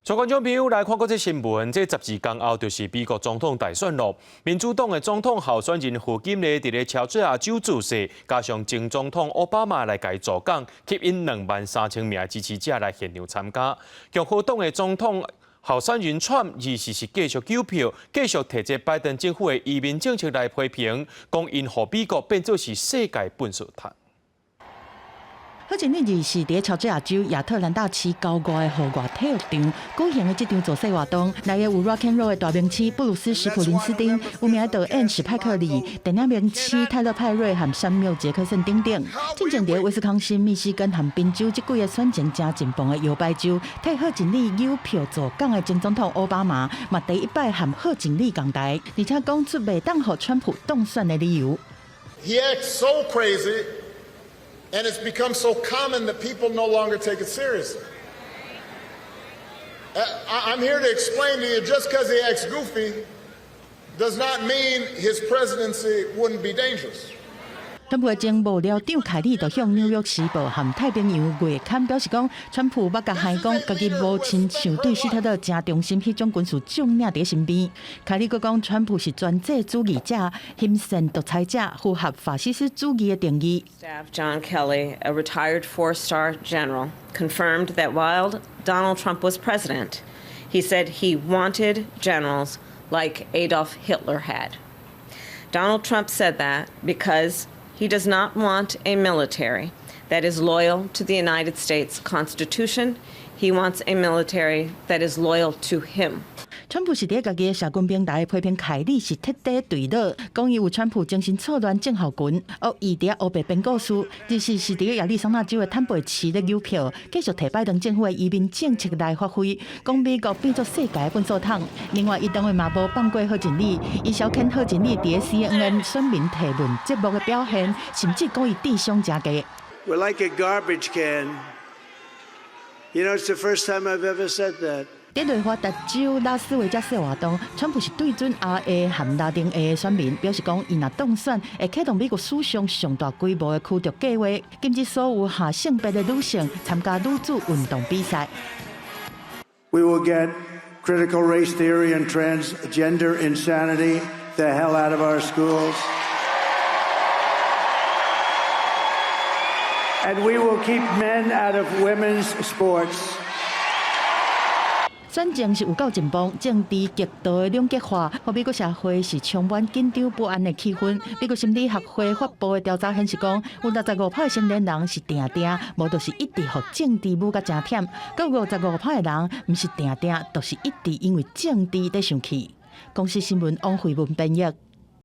各位观众朋友来看过这新闻，这12天后就是美国总统大选咯。民主党的总统候选人胡锦丽伫咧乔治亚州注释，加上前总统奥巴马来介助讲，吸引23000名支持者来现场参加。共和党的总统候选人川二是继续救票，继续提这拜登政府的移民政策来批评，讲因互美国变做是世界粪扫塔。好前日是伫乔治亚州亚特兰大市郊外的户外体育场举行的这场造势活动，内有 Rock and Roll 的大名曲布鲁斯·史普林斯汀、有名的导演史派克利、电影名曲泰勒·派瑞和山缪·杰克森等等。进前伫威斯康星、密西根和宾州这几个选情正紧绷的摇摆州，替贺锦丽有票助讲的前总统奥巴马，嘛第一摆和贺锦丽同台，而且讲出袂当互川普当选的理由。He acts so crazy. And it's become so common that people no longer take it seriously. I'm here to explain to you, just because he acts goofy does not mean his presidency wouldn't be dangerous. 川普的前幕僚长凯利就向《纽约时报》和太平洋月刊表示讲，川普捌甲海讲，家己无亲像对希特勒真忠心，迄种军事将领伫身边。凯利阁讲，川普是专制主义者、힘센独裁者，符合法西斯主义的定义。Staff John Kelly, a retired four-star general, confirmed that while Donald Trump was president, he said he wanted generals like Adolf Hitler had. Donald Trump said that because he does not want a military that is loyal to the United States Constitution. He wants a military that is loyal to him. 川普是伫家己的社群平台批评凯利是彻底对倒，讲伊有川普精神错乱症候群，伊伫黑白编故事，日是伫亚利桑那州的坦贝市咧邮票，继续替拜登政府的移民政策来发挥，讲美国变作世界的粪扫桶。另外，伊当位嘛无放过贺锦丽，伊小看贺锦丽伫 CNN 选民提问节目的表现，甚至讲伊智商真低。We're like a garbage can. You know, it's the first time I've ever said that. 伫内华达州拉斯维加斯活动，川普是对准 RA 和拉丁 A 的选民，表示讲伊若当选，会启动美国史上上大规模的驱逐计划，禁止所有下性别的女性参加女子运动比赛。We will get critical race theory and transgender insanity the hell out of our schools. And we will keep men out of women's sports. 选情是有够紧绷，政治极度的两极化，互美国社会是充满紧张不安的气氛。美国心理学会发布的调查显示，讲有65%的成年人是定定，无就是一直互政治舞甲真忝；，佮55%的人毋是定定，就是一直因为政治在生气。公司新闻王慧文编译。